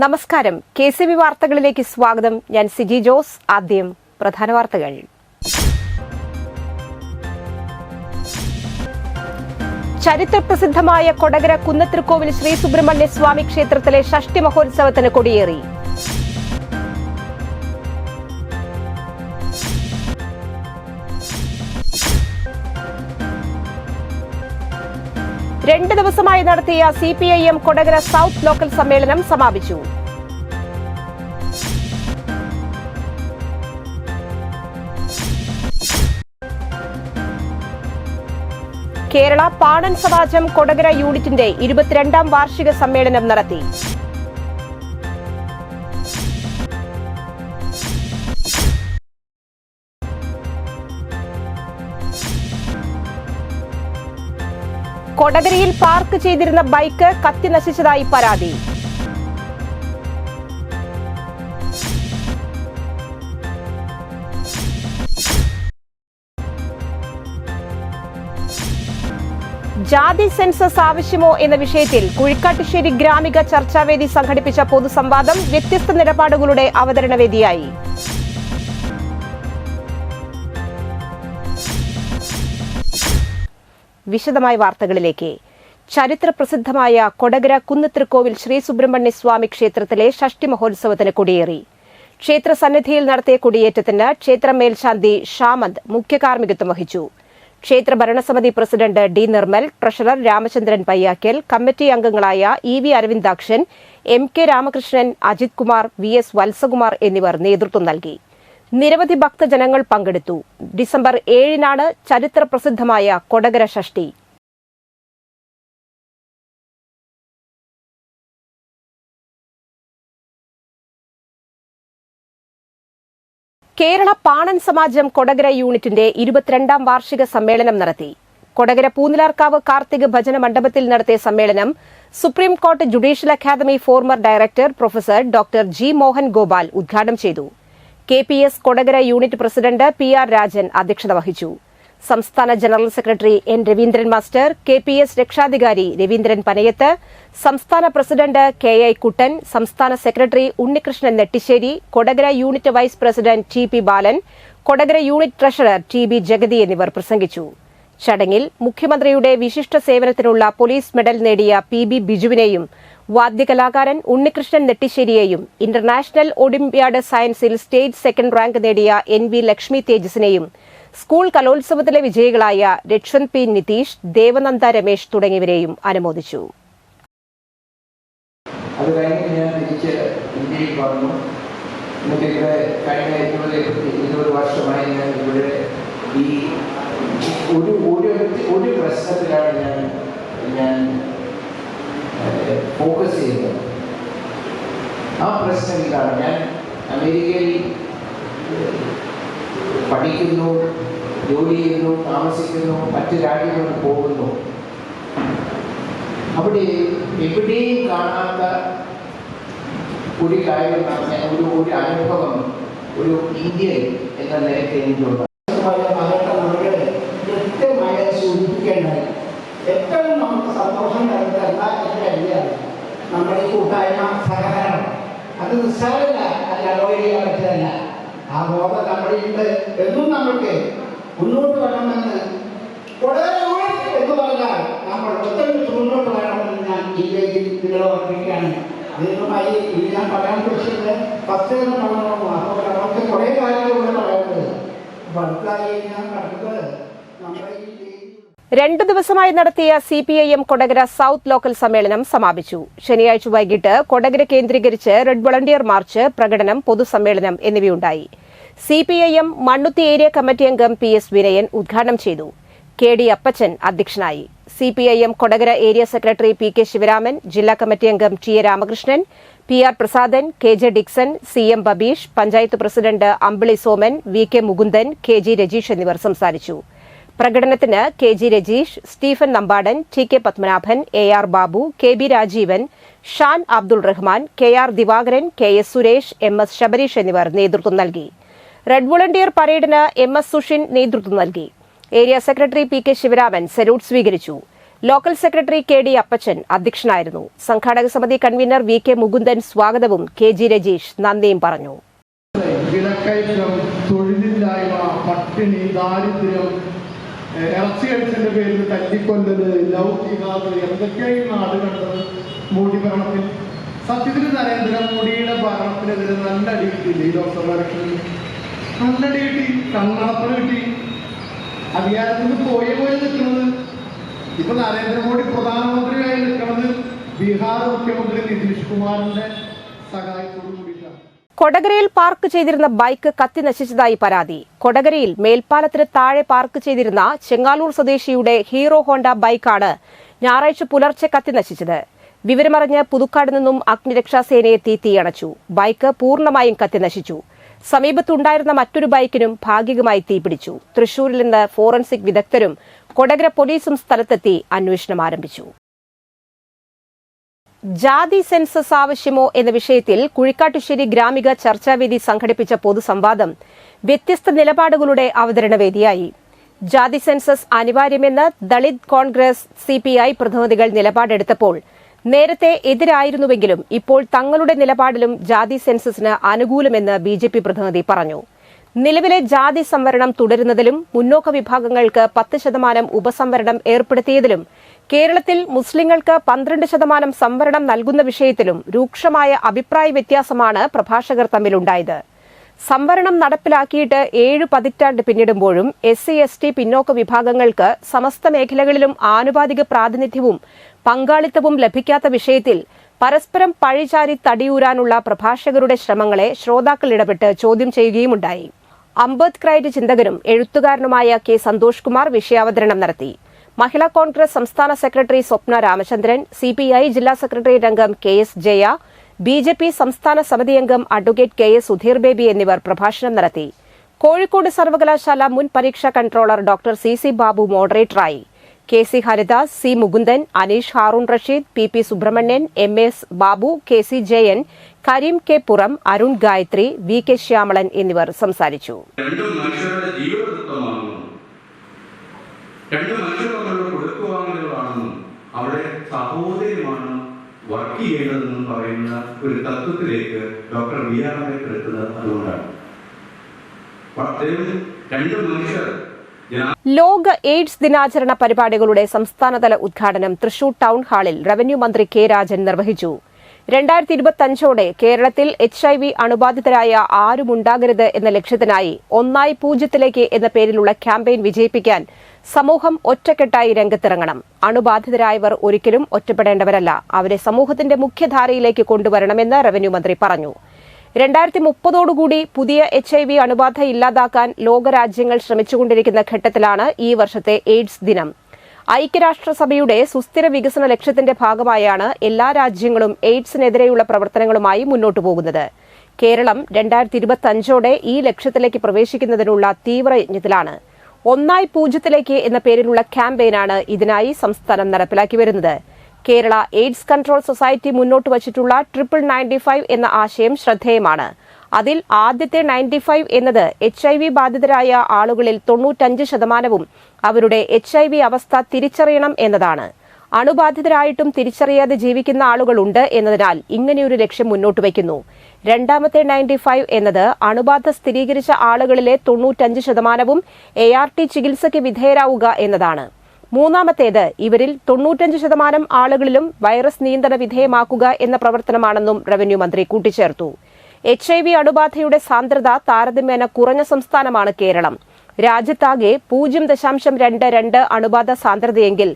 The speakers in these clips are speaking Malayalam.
നമസ്കാരം. KCB വാർത്തകളിലേക്ക് സ്വാഗതം. ഞാൻ സിജി ജോസ്. ആദ്യം പ്രധാന വാർത്തകൾ. ചരിത്രപ്രസിദ്ധമായ കൊടകര കുന്നത്തിരുക്കോവിൽ ശ്രീ സുബ്രഹ്മണ്യ സ്വാമി ക്ഷേത്രത്തിലെ ഷഷ്ടി മഹോത്സവത്തിന് കൊടിയേറി. രണ്ട് ദിവസമായി നടത്തിയ CPIM കൊടകര സൌത്ത് ലോക്കൽ സമ്മേളനം സമാപിച്ചു. കേരള പാണൻ സമാജം കൊടകര യൂണിറ്റിന്റെ 22ാം വാർഷിക സമ്മേളനം നടത്തി. കൊടകരയിൽ പാർക്ക് ചെയ്തിരുന്ന ബൈക്ക് കത്തി നശിച്ചതായി പരാതി. ജാതി സെൻസസ് ആവശ്യമോ എന്ന വിഷയത്തിൽ കുഴിക്കാട്ടുശ്ശേരി ഗ്രാമിക ചർച്ചാവേദി സംഘടിപ്പിച്ച പൊതുസംവാദം വ്യത്യസ്ത നിലപാടുകളുടെ അവതരണവേദിയായി. വിശദമായ വാർത്തകളിലേക്ക്. ചരിത്രപ്രസിദ്ധമായ കൊടകര കുന്നത്തിരുക്കോവിൽ ശ്രീ സുബ്രഹ്മണ്യ സ്വാമി ക്ഷേത്രത്തിലെ ഷഷ്ടി മഹോത്സവത്തിന് കൊടിയേറി. ക്ഷേത്ര സന്നിധിയിൽ നടത്തിയ കൊടിയേറ്റത്തിന് ക്ഷേത്ര മേൽശാന്തി ഷാമന്ത് മുഖ്യ കാർമ്മികത്വം വഹിച്ചു. ക്ഷേത്ര ഭരണസമിതി president D. Nirmal, treasurer Ramachandran Payyakkal, committee അംഗങ്ങളായ EV Aravindakshan, MK Ramakrishnan, Ajith Kumar, VS Valsakumar എന്നിവർ നേതൃത്വം നൽകി. നിരവധി ഭക്തജനങ്ങൾ പങ്കെടുത്തു. ഡിസംബർ 7-നാണ് ചരിത്രപ്രസിദ്ധമായ കൊടകര ഷഷ്ടി. കേരള പാണൻ സമാജം കൊടകര യൂണിറ്റിന്റെ 22ാം വാർഷിക സമ്മേളനം നടത്തി. കൊടകര പൂനിലാർക്കാവ് കാർത്തിക് ഭജന മണ്ഡപത്തിൽ നടത്തിയ സമ്മേളനം സുപ്രീം കോടതി judicial academy former director professor Dr. G. Mohan Gopal ഉദ്ഘാടനം ചെയ്തു. KPS Kodakara unit president PR Rajan അധ്യക്ഷത വഹിച്ചു. സംസ്ഥാന general secretary N. Raveendran master, KPS രക്ഷാധികാരി രവീന്ദ്രൻ പനയത്ത്, സംസ്ഥാന പ്രസിഡന്റ് KI കുട്ടൻ, സംസ്ഥാന secretary Unnikrishnan Nettissery, Kodakara unit vice president TP Balan, Kodakara unit treasurer TB Jagathy എന്നിവർ പ്രസംഗിച്ചു. ചടങ്ങിൽ മുഖ്യമന്ത്രിയുടെ വിശിഷ്ട സേവനത്തിനുള്ള പോലീസ് മെഡൽ നേടിയ PB ബിജുവിനെയും വാദ്യകലാകാരൻ ഉണ്ണികൃഷ്ണൻ നെട്ടിശ്ശേരിയെയും ഇന്റർനാഷണൽ ഒളിമ്പ്യാഡ് സയൻസിൽ സ്റ്റേറ്റ് സെക്കൻഡ് റാങ്ക് നേടിയ NV ലക്ഷ്മി തേജസിനെയും സ്കൂൾ കലോത്സവത്തിലെ വിജയികളായ രക്ഷന്ത് P. നിതീഷ്, ദേവനന്ദ രമേശ് തുടങ്ങിയവരെയും അനുമോദിച്ചു. അത് കഴിഞ്ഞ് ഞാൻ തിരിച്ച് ഇന്ത്യയിൽ വന്നു. എന്നിട്ട് കഴിഞ്ഞ 20 വർഷമായി ഞാൻ ഇവിടെ ഈ ഒരു പ്രശ്നത്തിലാണ് ഞാൻ ഫോക്കസ് ചെയ്യുന്നത്. ആ പ്രശ്നം ഇതാണ്: ഞാൻ അമേരിക്കയിൽ പഠിക്കുന്നു, ജോലി ചെയ്യുന്നു, താമസിക്കുന്നു, മറ്റ് രാജ്യങ്ങളിൽ പോകുന്നു. അവിടെ എവിടെയും കാണാത്ത ഒരു കാര്യം, ഒരു അനുഭവം ഒരു ഇന്ത്യയിൽ എന്ന നിലയ്ക്ക് എനിക്കുണ്ട്. കൃത്യമായി സൂചിപ്പിക്കേണ്ടത് ഏറ്റവും നമുക്ക് സന്തോഷം തരുന്ന എല്ലാ കാര്യമാണ് നമ്മുടെ ഈ കൂട്ടായ്മ, സഹകരണം. അത് നിസ്സാരമല്ല, അത് അവോയ്ഡ് ചെയ്യാൻ പറ്റുന്നില്ല. ആ ബോധം നമ്മളുണ്ട്. എന്നും നമ്മൾക്ക് മുന്നോട്ട് വരണമെന്ന് എന്ന് പറഞ്ഞാൽ നമ്മൾ ഒത്തിരി മുന്നോട്ട് വരണമെന്ന് ഞാൻ ഈ വേദിയിൽ നിങ്ങളെ ഓർമ്മിക്കുകയാണ്. ദീർഘമായി ഞാൻ പറയാൻ പറ്റുന്നത് ഫസ്റ്റ് തന്നെ പറഞ്ഞു. അപ്പോൾ നമുക്ക് കുറേ കാര്യങ്ങൾ പറയുന്നത് അടുത്തായി ഞാൻ കണ്ടത് നമ്മുടെ ഈ 2 ദിവസമായി നടത്തിയ CPIM കൊടകര സൌത്ത് ലോക്കൽ സമ്മേളനം സമാപിച്ചു. ശനിയാഴ്ച വൈകിട്ട് കൊടകര കേന്ദ്രീകരിച്ച് റെഡ് വളണ്ടിയർ മാർച്ച്, പ്രകടനം, പൊതുസമ്മേളനം എന്നിവയുണ്ടായി. CPIM മണ്ണുത്തി ഏരിയ കമ്മിറ്റി അംഗം PS വിനയൻ ഉദ്ഘാടനം ചെയ്തു. KD അപ്പച്ചൻ അധ്യക്ഷനായി. CPIM Kodakara area secretary PK Sivaraman, ജില്ലാ കമ്മിറ്റി അംഗം TA Ramakrishnan, PR Prasadan, KJ Dixon, CM Babeesh, panchayat president Ambili Soman, VK Mukundan, KG Rajeesh എന്നിവർ സംസാരിച്ചു. പ്രകടനത്തിന് KG Rajeesh, Stephen Nambadan, TK Padmanabhan, AR Babu, KB Rajeevan, Shan Abdul Rahman, KR Divakaran, KS Suresh, MS Sabareesh എന്നിവർ നേതൃത്വം നൽകി. റെഡ് വോളണ്ടിയർ പരേഡിന് MS സുഷിൻ നേതൃത്വം നൽകി. Area secretary PK Sivaraman salute സ്വീകരിച്ചു. Local secretary KD. അപ്പച്ചൻ അധ്യക്ഷനായിരുന്നു. സംഘാടക സമിതി കൺവീനർ വി.കെ. മുകുന്ദൻ സ്വാഗതവും കെ.ജി. രജീഷ് നന്ദിയും പറഞ്ഞു. വിലക്കയറ്റം, തൊഴിലില്ലായ്മ, പട്ടിണി, ദാരിദ്ര്യം, ഇറച്ചിയടിച്ചതിന്റെ പേരിൽ തല്ലിക്കൊല്ലത്, ലൗകികാത്, എന്തൊക്കെയായി നാട് കണ്ടത് മോഡി ഭരണത്തിൽ. സത്യത്തിൽ നരേന്ദ്രമോദിയുടെ ഭരണത്തിനെതിരെ നല്ല അടി കിട്ടിയില്ല. ഈ ലോക്സഭ ഇലക്ഷനിൽ നല്ല അടി കിട്ടി, കണ്ണടപ്പണ കിട്ടി. അധികാരത്തിൽ നിന്ന് പോയി നിൽക്കുന്നത് ഇപ്പൊ നരേന്ദ്രമോദി പ്രധാനമന്ത്രിയായി നിൽക്കുന്നത് ബീഹാർ മുഖ്യമന്ത്രി നിതീഷ് കുമാറിന്റെ സഹായത്തോടു കൂടിയിട്ടാണ്. കൊടകരയിൽ പാർക്ക് ചെയ്തിരുന്ന ബൈക്ക് കത്തി നശിച്ചതായി പരാതി. കൊടകരയിൽ മേൽപ്പാലത്തിന് താഴെ പാർക്ക് ചെയ്തിരുന്ന ചെങ്ങാലൂർ സ്വദേശിയുടെ ഹീറോ ഹോണ്ട ബൈക്കാണ് ഞായറാഴ്ച പുലർച്ചെ കത്തി നശിച്ചത്. വിവരമറിഞ്ഞ് പുതുക്കാട് നിന്നും അഗ്നിരക്ഷാസേനയെത്തി തീയണച്ചു. ബൈക്ക് പൂർണ്ണമായും കത്തി നശിച്ചു. സമീപത്തുണ്ടായിരുന്ന മറ്റൊരു ബൈക്കിനും ഭാഗികമായി തീപിടിച്ചു. തൃശൂരിൽ നിന്ന് ഫോറൻസിക് വിദഗ്ധരും കൊടകര പോലീസും സ്ഥലത്തെത്തി അന്വേഷണം ആരംഭിച്ചു. ജാതി സെൻസസ് ആവശ്യമോ എന്ന വിഷയത്തിൽ കുഴിക്കാട്ടുശ്ശേരി ഗ്രാമിക ചർച്ചാവേദി സംഘടിപ്പിച്ച പൊതുസംവാദം വ്യത്യസ്ത നിലപാടുകളുടെ അവതരണവേദിയായി. ജാതി സെൻസസ് അനിവാര്യമെന്ന് ദളിത് കോൺഗ്രസ് CPI പ്രതിനിധികൾ നിലപാടെടുത്തപ്പോൾ നേരത്തെ എതിരായിരുന്നുവെങ്കിലും ഇപ്പോൾ തങ്ങളുടെ നിലപാടിലും ജാതി സെൻസസിന് അനുകൂലമെന്ന് BJP പ്രതിനിധി പറഞ്ഞു. നിലവിലെ ജാതി സംവരണം തുടരുന്നതിലും മുന്നോക്ക വിഭാഗങ്ങൾക്ക് 10% ഉപസംവരണം ഏർപ്പെടുത്തിയതിലും കേരളത്തിൽ മുസ്ലിങ്ങൾക്ക് 12% സംവരണം നൽകുന്ന വിഷയത്തിലും രൂക്ഷമായ അഭിപ്രായ വ്യത്യാസമാണ് പ്രഭാഷകർ തമ്മിലുണ്ടായത്. സംവരണം നടപ്പിലാക്കിയിട്ട് 7 പതിറ്റാണ്ട് പിന്നിടുമ്പോഴും SC/ST പിന്നോക്ക വിഭാഗങ്ങൾക്ക് സമസ്ത മേഖലകളിലും ആനുപാതിക പ്രാതിനിധ്യവും പങ്കാളിത്തവും ലഭിക്കാത്ത വിഷയത്തിൽ പരസ്പരം പഴിചാരി തടിയൂരാനുള്ള പ്രഭാഷകരുടെ ശ്രമങ്ങളെ ശ്രോതാക്കൾ ഇടപെട്ട് ചോദ്യം ചെയ്യുകയുമുണ്ടായി. അംബേദ്കറൈറ്റ് ചിന്തകനും എഴുത്തുകാരനുമായ K. സന്തോഷ് കുമാർ വിഷയാവതരണം നടത്തി. മഹിളാ കോൺഗ്രസ് സംസ്ഥാന സെക്രട്ടറി സ്വപ്ന രാമചന്ദ്രൻ, CPI ജില്ലാ സെക്രട്ടേറിയറ്റ് അംഗം KS ജയ, BJP സംസ്ഥാന സമിതി അംഗം അഡ്വക്കേറ്റ് KS സുധീർ ബേബി എന്നിവർ പ്രഭാഷണം നടത്തി. കോഴിക്കോട് സർവകലാശാല മുൻ പരീക്ഷാ കൺട്രോളർ ഡോക്ടർ CC ബാബു മോഡറേറ്ററായി. KC Haridas, C. Mukundan, Aneesh Haroon Rasheed, PP Subrahmanyan, MS Babu, KC Jayan, Kareem K. Puram, Arun Gayathri, VK Shyamalan എന്നിവർ സംസാരിച്ചു. രണ്ട് മനുഷ്യർ തമ്മിലുള്ള കൊടുക്കുവാങ്ങലുകളാണെന്നും അവിടെ സഹോദര്യമാണ് വർക്ക് ചെയ്യേണ്ടതെന്നും പറയുന്ന ഒരു തത്വത്തിലേക്ക് ഡോക്ടർ BR അംബേദ്കർ എത്തുന്നത് അതുകൊണ്ടാണ്. രണ്ട് മനുഷ്യർ ലോക എയ്ഡ്സ് ദിനാചരണ പരിപാടികളുടെ സംസ്ഥാനതല ഉദ്ഘാടനം തൃശൂർ ടൗൺ ഹാളിൽ റവന്യൂ മന്ത്രി K. രാജൻ നിർവഹിച്ചു. 2025ഓടെ കേരളത്തിൽ HIV അണുബാധിതരായ ആരുമുണ്ടാകരുത് എന്ന ലക്ഷ്യത്തിനായി 1-0 എന്ന പേരിലുള്ള ക്യാമ്പയിൻ വിജയിപ്പിക്കാൻ സമൂഹം ഒറ്റക്കെട്ടായി രംഗത്തിറങ്ങണം. അണുബാധിതരായവർ ഒരിക്കലും ഒറ്റപ്പെടേണ്ടവരല്ല. അവരെ സമൂഹത്തിന്റെ മുഖ്യധാരയിലേക്ക് കൊണ്ടുവരണമെന്ന് റവന്യൂ മന്ത്രി പറഞ്ഞു. 2030ഓടുകൂടി പുതിയ HIV അണുബാധ ഇല്ലാതാക്കാൻ ലോകരാജ്യങ്ങൾ ശ്രമിച്ചുകൊണ്ടിരിക്കുന്ന ഘട്ടത്തിലാണ് ഈ വർഷത്തെ എയ്ഡ്സ് ദിനം. ഐക്യരാഷ്ട്രസഭയുടെ സുസ്ഥിര വികസന ലക്ഷ്യത്തിന്റെ ഭാഗമായാണ് എല്ലാ രാജ്യങ്ങളും എയ്ഡ്സിനെതിരെയുള്ള പ്രവർത്തനങ്ങളുമായി മുന്നോട്ടു പോകുന്നത്. കേരളം 2025ഓടെ ഈ ലക്ഷ്യത്തിലേക്ക് പ്രവേശിക്കുന്നതിനുള്ള തീവ്രയജ്ഞത്തിലാണ്. 1-0 എന്ന പേരിലുള്ള ക്യാമ്പയിനാണ് ഇതിനായി സംസ്ഥാനം നടപ്പിലാക്കി വരുന്നത്. കേരള എയ്ഡ്സ് കൺട്രോൾ സൊസൈറ്റി മുന്നോട്ട് വച്ചിട്ടുള്ള 95 എന്ന ആശയം ശ്രദ്ധേയമാണ്. അതിൽ ആദ്യത്തെ 95 എന്നത് HIV ബാധിതരായ ആളുകളിൽ 95%വും അവരുടെ HIV അവസ്ഥ തിരിച്ചറിയണം എന്നതാണ്. അണുബാധിതരായിട്ടും തിരിച്ചറിയാതെ ജീവിക്കുന്ന ആളുകളുണ്ട് എന്നതിനാൽ ഇങ്ങനെയൊരു ലക്ഷ്യം മുന്നോട്ട് വയ്ക്കുന്നു. രണ്ടാമത്തെ 95 എന്നത് അണുബാധ സ്ഥിരീകരിച്ച ആളുകളിലെ 95%വും ART ചികിത്സയ്ക്ക് വിധേയരാവുക എന്നതാണ്. മൂന്നാമത്തേത് ഇവരിൽ 95% ആളുകളിലും വൈറസ് നിയന്ത്രണ വിധേയമാക്കുക എന്ന പ്രവർത്തനമാണെന്നും റവന്യൂ മന്ത്രി കൂട്ടിച്ചേർത്തു. HIV അണുബാധയുടെ സാന്ദ്രത താരതമ്യേന കുറഞ്ഞ സംസ്ഥാനമാണ് കേരളം. രാജ്യത്താകെ 0.22 അണുബാധ സാന്ദ്രതയെങ്കിൽ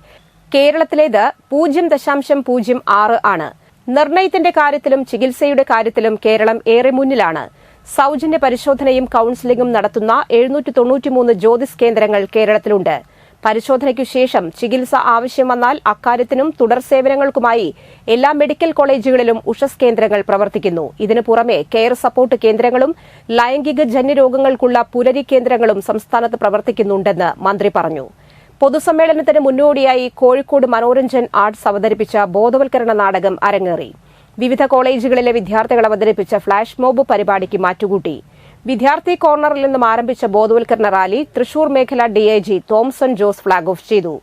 കേരളത്തിലേത് 0.06 ആണ്. നിർണയത്തിന്റെ കാര്യത്തിലും ചികിത്സയുടെ കാര്യത്തിലും കേരളം ഏറെ മുന്നിലാണ്. സൌജന്യ പരിശോധനയും കൌൺസിലിംഗും നടത്തുന്ന 793 ജ്യോതിസ് കേന്ദ്രങ്ങൾ കേരളത്തിലുണ്ട്. പരിശോധനയ്ക്കു ശേഷം ചികിത്സ ആവശ്യം വന്നാൽ അക്കാര്യത്തിനും തുടർ സേവനങ്ങൾക്കുമായി എല്ലാ മെഡിക്കൽ കോളേജുകളിലും ഉഷസ് കേന്ദ്രങ്ങൾ പ്രവർത്തിക്കുന്നു. ഇതിനു പുറമെ കെയർ സപ്പോർട്ട് കേന്ദ്രങ്ങളും ലൈംഗിക ജന്യരോഗങ്ങൾക്കുള്ള പുലരി കേന്ദ്രങ്ങളും സംസ്ഥാനത്ത് പ്രവർത്തിക്കുന്നുണ്ടെന്ന് മന്ത്രി പറഞ്ഞു. പൊതുസമ്മേളനത്തിന് മുന്നോടിയായി കോഴിക്കോട് മനോരഞ്ജൻ ആർട്സ് അവതരിപ്പിച്ച ബോധവൽക്കരണ നാടകം അരങ്ങേറി. വിവിധ കോളേജുകളിലെ വിദ്യാർത്ഥികൾ അവതരിപ്പിച്ച ഫ്ളാഷ് മോബ് പരിപാടിക്ക് മാറ്റുകൂട്ടി. വിദ്യാർത്ഥി കോർണറിൽ നിന്നും ആരംഭിച്ച ബോധവൽക്കരണ റാലി തൃശൂർ മേഖല DIG Thomson Jose flag off ചെയ്തു.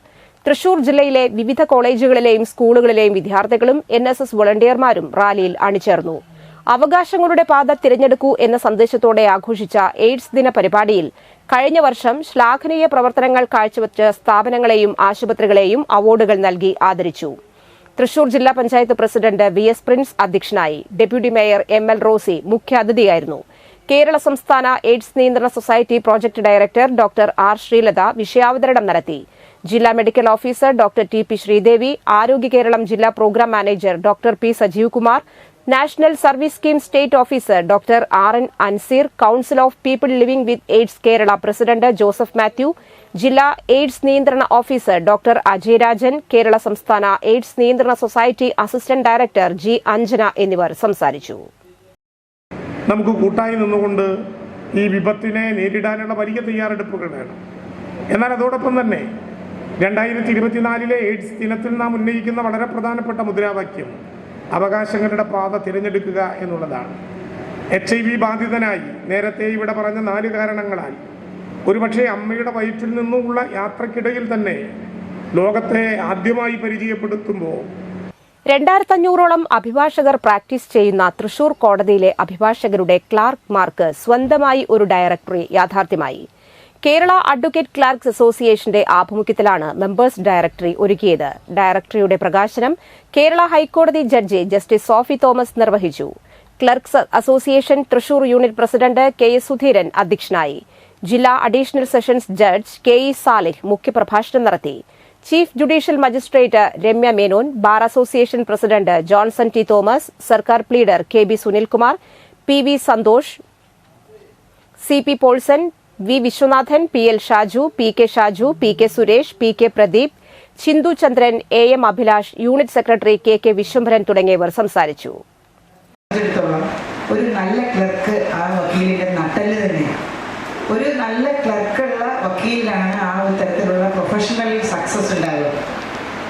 തൃശൂർ ജില്ലയിലെ വിവിധ കോളേജുകളിലെയും സ്കൂളുകളിലെയും വിദ്യാർത്ഥികളും NSS വോളണ്ടിയർമാരും റാലിയിൽ അണിചേർന്നു. അവകാശങ്ങളുടെ പാത തിരഞ്ഞെടുക്കൂ എന്ന സന്ദേശത്തോടെ ആഘോഷിച്ച എയ്ഡ്സ് ദിന പരിപാടിയിൽ കഴിഞ്ഞ വർഷം ശ്ലാഘനീയ പ്രവർത്തനങ്ങൾ കാഴ്ചവെച്ച സ്ഥാപനങ്ങളെയും ആശുപത്രികളെയും അവാർഡുകൾ നൽകി ആദരിച്ചു. തൃശൂർ ജില്ലാ പഞ്ചായത്ത് പ്രസിഡന്റ് VS പ്രിൻസ് അധ്യക്ഷനായി. ഡെപ്യൂട്ടി മേയർ ML റോസി മുഖ്യാതിഥിയായിരുന്നു. കേരള സംസ്ഥാന എയ്ഡ്സ് നിയന്ത്രണ society project director doctor R Sreelatha വിഷയാവതരണം നടത്തി. ജില്ലാ medical officer doctor TP Sreedevi, ആരോഗ്യ കേരളം ജില്ലാ programme manager doctor P Sajeev Kumar, national service scheme state officer doctor RN Anseer, council of people living with AIDS Kerala president Joseph Mathew, ജില്ലാ എയ്ഡ്സ് നിയന്ത്രണ ഓഫീസർ ഡോക്ടർ അജയ് രാജൻ, കേരള സംസ്ഥാന എയ്ഡ്സ് നിയന്ത്രണ society assistant director G Anjana എന്നിവർ സംസാരിച്ചു. നമുക്ക് കൂട്ടായി നിന്നുകൊണ്ട് ഈ വിപത്തിനെ നേരിടാനുള്ള വലിയ തയ്യാറെടുപ്പുകൾ വേണം. എന്നാൽ അതോടൊപ്പം തന്നെ 2024 എയ്ഡ്സ് ദിനത്തിൽ നാം ഉന്നയിക്കുന്ന വളരെ പ്രധാനപ്പെട്ട മുദ്രാവാക്യം അവകാശങ്ങളുടെ പാത തിരഞ്ഞെടുക്കുക എന്നുള്ളതാണ്. HIV ബാധിതനായി നേരത്തെ ഇവിടെ പറഞ്ഞ 4 കാരണങ്ങളാൽ ഒരുപക്ഷെ അമ്മയുടെ വയറ്റിൽ നിന്നുമുള്ള യാത്രക്കിടയിൽ തന്നെ ലോകത്തെ ആദ്യമായി പരിചയപ്പെടുത്തുമ്പോൾ 2500ഓളം അഭിഭാഷകർ പ്രാക്ടീസ് ചെയ്യുന്ന തൃശൂർ കോടതിയിലെ അഭിഭാഷകരുടെ ക്ലാർക്ക്മാർക്ക് സ്വന്തമായി ഒരു ഡയറക്ടറി യാഥാർത്ഥ്യമായി. കേരള അഡ്വക്കേറ്റ് ക്ലാർക്സ് അസോസിയേഷന്റെ ആഭിമുഖ്യത്തിലാണ് മെമ്പേഴ്സ് ഡയറക്ടറി ഒരുക്കിയത്. ഡയറക്ടറിയുടെ പ്രകാശനം കേരള ഹൈക്കോടതി ജഡ്ജി ജസ്റ്റിസ് സോഫി തോമസ് നിർവഹിച്ചു. Clerks association Thrissur unit president KS Sudheeran അധ്യക്ഷനായി. ജില്ലാ additional sessions judge KE Salih മുഖ്യപ്രഭാഷണം നടത്തി. Chief judicial magistrate Ramya Menon, bar association president Johnson T Thomas, സർക്കാർ pleader KB Sunilkumar, PV Santhosh, CP Paulson, V Viswanathan, PL Shaju, PK Shaju, PK Suresh, PK Pradeep, Chinthu Chandran, AM Abhilash, unit secretary KK Viswambharan തുടങ്ങിയവർ സംസാരിച്ചു. ഒരു നല്ല ക്ലർക്ക് ആ വക്കീലിന്റെ നട്ടല് തന്നെയാണ്. ഒരു നല്ല ക്ലർക്കുള്ള വക്കീലിനാണ് ആ ഒരു തരത്തിലുള്ള പ്രൊഫഷണൽ സക്സസ് ഉണ്ടാവുക.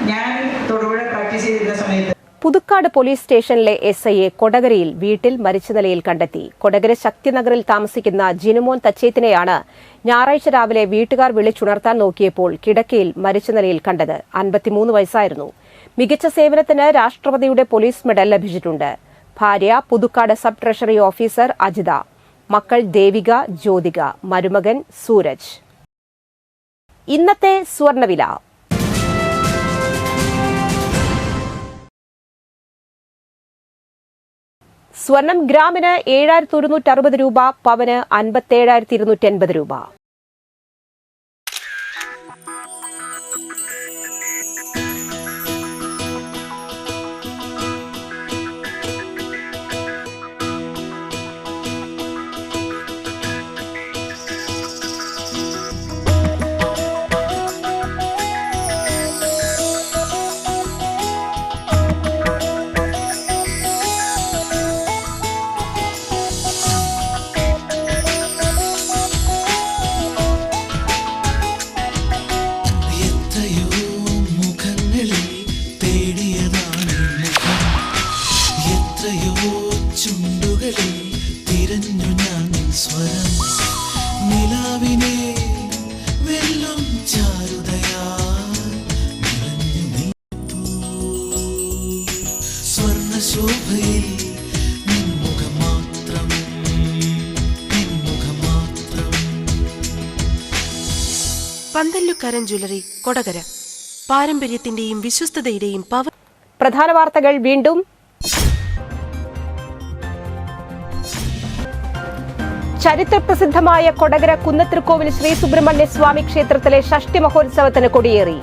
ഞാൻ തൊടുപുഴ പ്രാക്ടീസ് ചെയ്തിരുന്ന സമയത്ത് പുതുക്കാട് പോലീസ് സ്റ്റേഷനിലെ SIയെ കൊടകരയിൽ വീട്ടിൽ മരിച്ച നിലയിൽ കണ്ടെത്തി. കൊടകര ശക്തിനഗറിൽ താമസിക്കുന്ന ജിനുമോൻ തച്ചേത്തിനെയാണ് ഞായറാഴ്ച രാവിലെ വീട്ടുകാർ വിളിച്ചുണർത്താൻ നോക്കിയപ്പോൾ കിടക്കയിൽ മരിച്ച നിലയിൽ കണ്ടത്. 53 വയസ്സായിരുന്നു. മികച്ച സേവനത്തിന് രാഷ്ട്രപതിയുടെ പോലീസ് മെഡൽ ലഭിച്ചിട്ടുണ്ട്. ഭാര്യ Puthukkad sub treasury officer Ajitha, മക്കൾ ദേവിക, ജ്യോതിക, മരുമകൻ സൂരജ്. ഇന്നത്തെ സ്വർണ്ണവില. സ്വർണം ഗ്രാമിന് 7160 രൂപ, പവന് 57,280 രൂപ. പന്തല്ലുക്കാരൻ ജ്വല്ലറി, കൊടകര. പാരമ്പര്യത്തിന്റെയും വിശ്വസ്തതയുടെയും പവർ. പ്രധാന വാർത്തകൾ വീണ്ടും. ചരിത്രപ്രസിദ്ധമായ കൊടകര കുന്നത്തിരുക്കോവിൽ ശ്രീ സുബ്രഹ്മണ്യ സ്വാമി ക്ഷേത്രത്തിലെ ഷഷ്ടി മഹോത്സവത്തിന് കൊടിയേറി.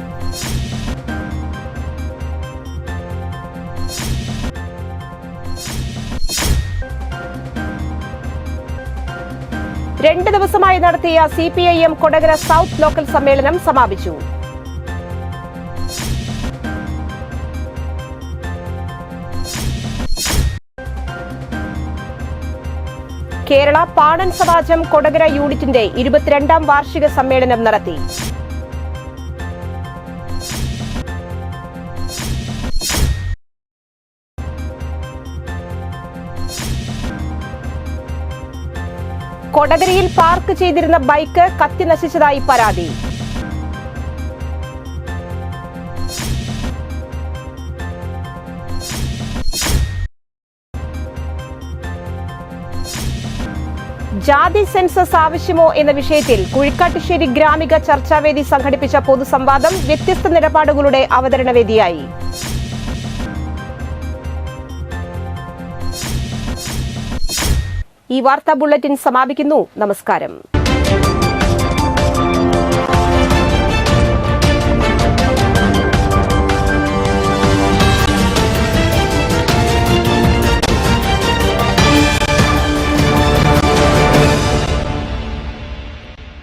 രണ്ട് ദിവസമായി നടത്തിയ CPIM കൊടകര സൌത്ത് ലോക്കൽ സമ്മേളനം സമാപിച്ചു. കേരള പാണൻ സമാജം കൊടകര യൂണിറ്റിന്റെ 22ാം വാർഷിക സമ്മേളനം നടത്തി. കൊടകരയിൽ പാർക്ക് ചെയ്തിരുന്ന ബൈക്ക് കത്തി നശിച്ചതായി പരാതി. ജാതി സെൻസസ് ആവശ്യമോ എന്ന വിഷയത്തിൽ കുഴിക്കാട്ടുശ്ശേരി ഗ്രാമിക ചർച്ചാവേദി സംഘടിപ്പിച്ച പൊതുസംവാദം വ്യത്യസ്ത നിലപാടുകളുടെ അവതരണവേദിയായി. ഈ വാർത്താ ബുള്ളറ്റിൻ സമാപിക്കുന്നു. നമസ്കാരം.